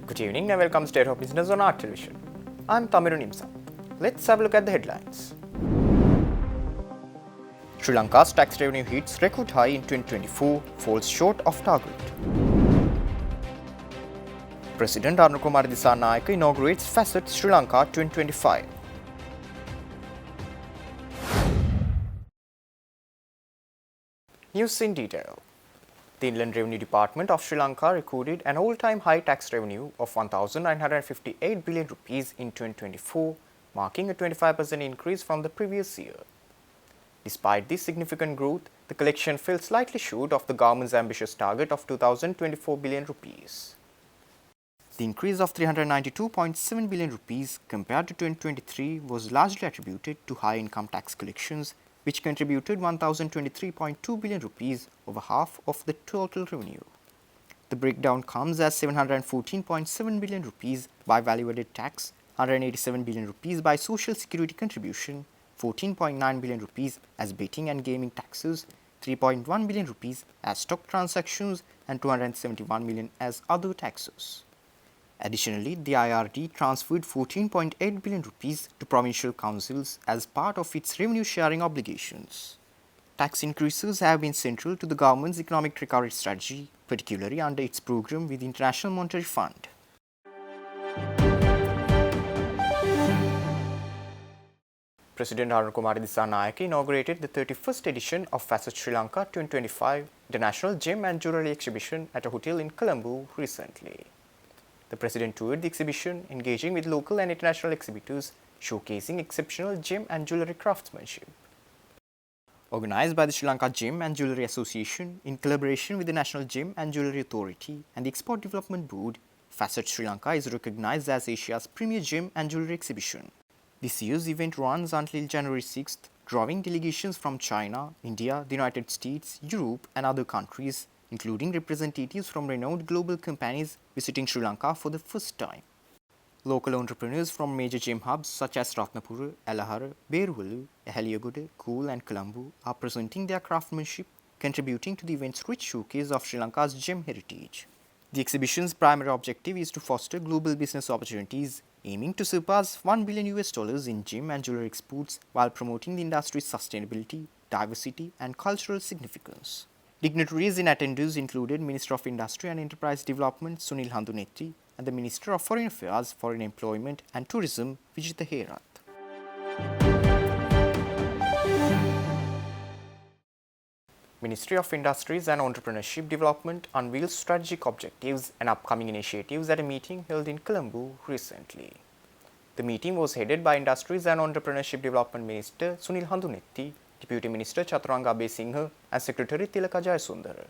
Good evening and welcome to State of Business on Art Television. I'm Tamiru Nimsa. Let's have a look at the headlines. Sri Lanka's tax revenue hits record high in 2024, falls short of target. President Anukumar Dissanayake inaugurates Facet Sri Lanka 2025. News in detail. The Inland Revenue Department of Sri Lanka recorded an all-time high tax revenue of 1,958 billion rupees in 2024, marking a 25% increase from the previous year. Despite this significant growth, the collection fell slightly short of the government's ambitious target of 2,024 billion rupees. The increase of 392.7 billion rupees compared to 2023 was largely attributed to high income tax collections, which contributed 1,023.2 billion rupees, over half of the total revenue. The breakdown comes as 714.7 billion rupees by value-added tax, 187 billion rupees by social security contribution, 14.9 billion rupees as betting and gaming taxes, 3.1 billion rupees as stock transactions, and 271 million as other taxes. Additionally, the IRD transferred 14.8 billion rupees to provincial councils as part of its revenue sharing obligations. Tax increases have been central to the government's economic recovery strategy, particularly under its program with the International Monetary Fund. President Anukumar Dissanayake inaugurated the 31st edition of Facet Sri Lanka 2025 International Gem and Jewellery Exhibition at a hotel in Colombo recently. The President toured the exhibition, engaging with local and international exhibitors, showcasing exceptional gem and jewellery craftsmanship. Organized by the Sri Lanka Gem and Jewellery Association in collaboration with the National Gem and Jewellery Authority and the Export Development Board, Facet Sri Lanka is recognized as Asia's premier gem and jewellery exhibition. This year's event runs until January 6th, drawing delegations from China, India, the United States, Europe, and other countries, including representatives from renowned global companies visiting Sri Lanka for the first time. Local entrepreneurs from major gem hubs such as Ratnapura, Alahara, Berwulu, Ahaliyagoda, Kool and Colombo are presenting their craftsmanship, contributing to the event's rich showcase of Sri Lanka's gem heritage. The exhibition's primary objective is to foster global business opportunities, aiming to surpass $1 billion in gem and jewelry exports while promoting the industry's sustainability, diversity, and cultural significance. Dignitaries in attendance included Minister of Industry and Enterprise Development Sunil Handunetti and the Minister of Foreign Affairs, Foreign Employment and Tourism Vijitha Herath. Ministry of Industries and Entrepreneurship Development unveiled strategic objectives and upcoming initiatives at a meeting held in Colombo recently. The meeting was headed by Industries and Entrepreneurship Development Minister Sunil Handunetti, Deputy Minister Chaturanga Abesinghe and Secretary Tilaka Jayasundara.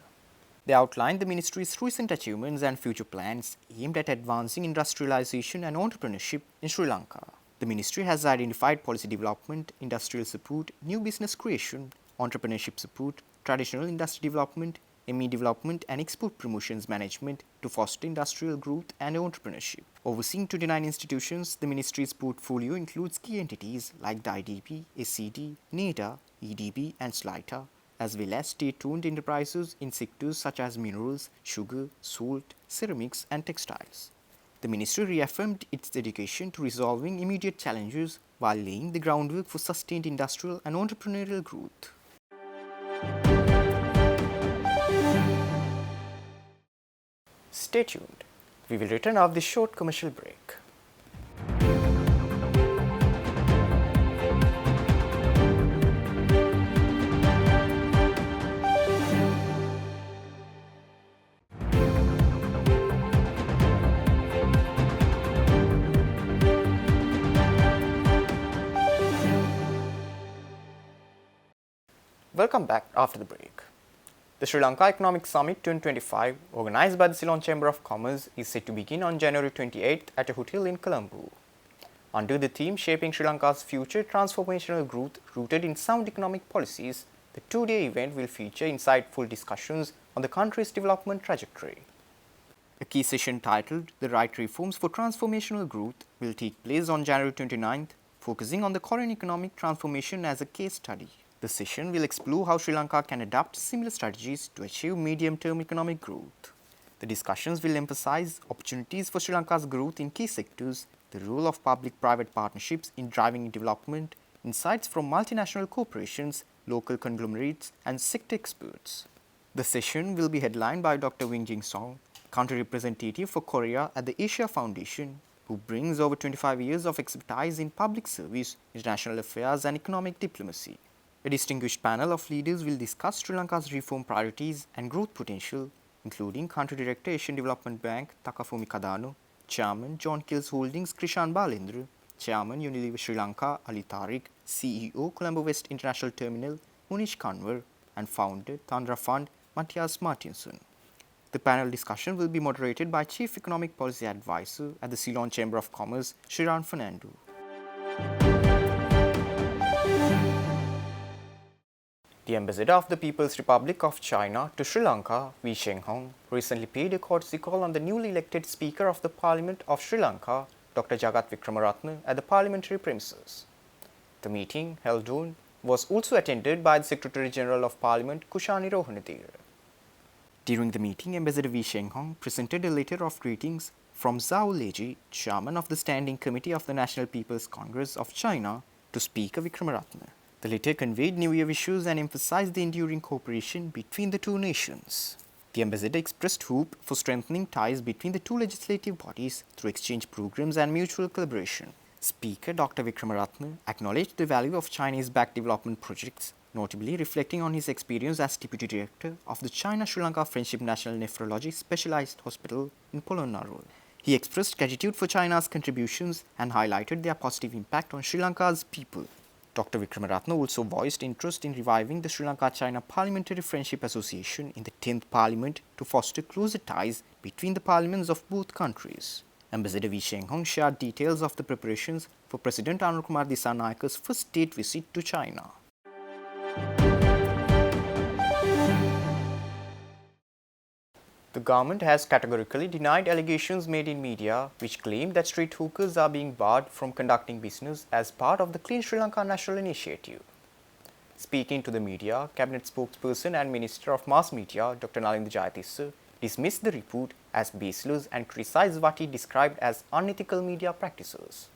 They outlined the ministry's recent achievements and future plans aimed at advancing industrialization and entrepreneurship in Sri Lanka. The ministry has identified policy development, industrial support, new business creation, entrepreneurship support, traditional industry development, ME development and export promotions management to foster industrial growth and entrepreneurship. Overseeing 29 institutions, the ministry's portfolio includes key entities like the IDB, SCD, NEDA, EDB and SLITA, as well as state-owned enterprises in sectors such as minerals, sugar, salt, ceramics and textiles. The ministry reaffirmed its dedication to resolving immediate challenges while laying the groundwork for sustained industrial and entrepreneurial growth. Stay tuned. We will return after this short commercial break. Welcome back after the break. The Sri Lanka Economic Summit 2025, organized by the Ceylon Chamber of Commerce, is set to begin on January 28th at a hotel in Colombo. Under the theme Shaping Sri Lanka's Future Transformational Growth Rooted in Sound Economic Policies, the two-day event will feature insightful discussions on the country's development trajectory. A key session titled The Right Reforms for Transformational Growth will take place on January 29th, focusing on the Korean economic transformation as a case study. The session will explore how Sri Lanka can adopt similar strategies to achieve medium-term economic growth. The discussions will emphasize opportunities for Sri Lanka's growth in key sectors, the role of public-private partnerships in driving development, insights from multinational corporations, local conglomerates, and sector experts. The session will be headlined by Dr. Wing Jing Song, country representative for Korea at the Asia Foundation, who brings over 25 years of expertise in public service, international affairs, and economic diplomacy. A distinguished panel of leaders will discuss Sri Lanka's reform priorities and growth potential, including Country Director Asian Development Bank Takafumi Kadano, Chairman John Kills Holdings Krishan Balendra, Chairman Unilever Sri Lanka Ali Tariq, CEO Colombo West International Terminal Munish Kanwar, and founder Thandra Fund Matthias Martinson. The panel discussion will be moderated by Chief Economic Policy Advisor at the Ceylon Chamber of Commerce, Shiran Fernando. The ambassador of the People's Republic of China to Sri Lanka, Wei Shenghong, recently paid a courtesy call on the newly elected Speaker of the Parliament of Sri Lanka, Dr. Jagat Wickramaratne, at the parliamentary premises. The meeting, held on, was also attended by the Secretary General of Parliament, Kushani Rohanatira. During the meeting, Ambassador Wei Shenghong presented a letter of greetings from Zhao Leji, Chairman of the Standing Committee of the National People's Congress of China, to Speaker Wickramaratne. The letter conveyed New Year wishes and emphasized the enduring cooperation between the two nations. The ambassador expressed hope for strengthening ties between the two legislative bodies through exchange programs and mutual collaboration. Speaker Dr. Wickramaratne acknowledged the value of Chinese-backed development projects, notably reflecting on his experience as Deputy Director of the China-Sri Lanka Friendship National Nephrology Specialized Hospital in Polonnaruwa. He expressed gratitude for China's contributions and highlighted their positive impact on Sri Lanka's people. Dr. Wickramaratne also voiced interest in reviving the Sri Lanka-China Parliamentary Friendship Association in the 10th Parliament to foster closer ties between the parliaments of both countries. Ambassador Wei Shenghong shared details of the preparations for President Anurukumar Dissanayaka's first state visit to China. The government has categorically denied allegations made in media which claim that street hookers are being barred from conducting business as part of the Clean Sri Lanka National Initiative. Speaking to the media, Cabinet spokesperson and Minister of Mass Media, Dr. Nalindra Jayatissa, dismissed the report as baseless and criticized what he described as unethical media practices.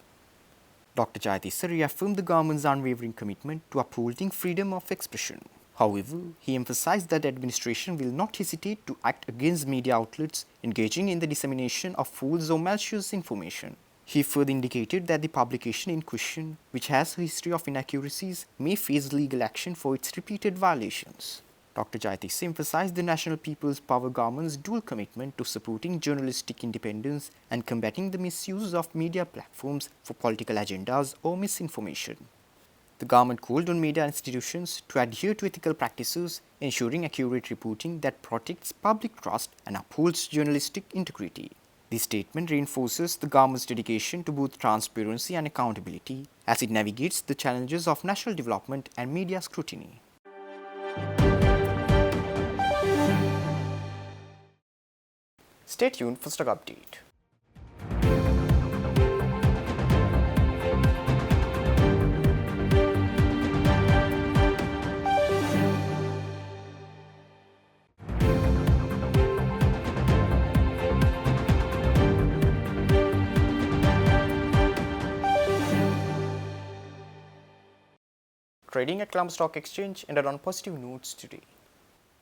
Dr. Jayatissa reaffirmed the government's unwavering commitment to upholding freedom of expression. However, he emphasized that the administration will not hesitate to act against media outlets engaging in the dissemination of false or malicious information. He further indicated that the publication in question, which has a history of inaccuracies, may face legal action for its repeated violations. Dr. Jayatissa emphasized the National People's Power government's dual commitment to supporting journalistic independence and combating the misuse of media platforms for political agendas or misinformation. The government called on media institutions to adhere to ethical practices, ensuring accurate reporting that protects public trust and upholds journalistic integrity. This statement reinforces the government's dedication to both transparency and accountability as it navigates the challenges of national development and media scrutiny. Stay tuned for stock update. Trading at Colombo Stock Exchange ended on positive notes today.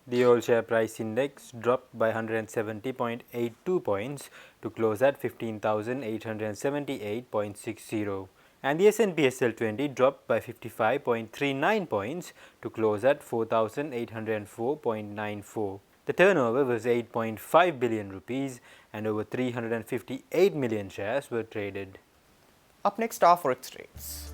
The All Share Price Index dropped by 170.82 points to close at 15,878.60, and the S&P SL20 dropped by 55.39 points to close at 4,804.94. The turnover was 8.5 billion rupees and over 358 million shares were traded. Up next are Forex rates.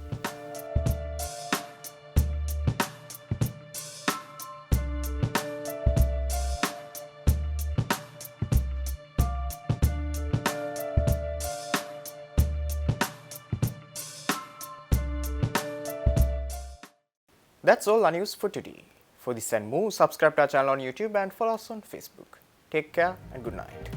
That's all our news for today. For this and more, subscribe to our channel on YouTube and follow us on Facebook. Take care and good night.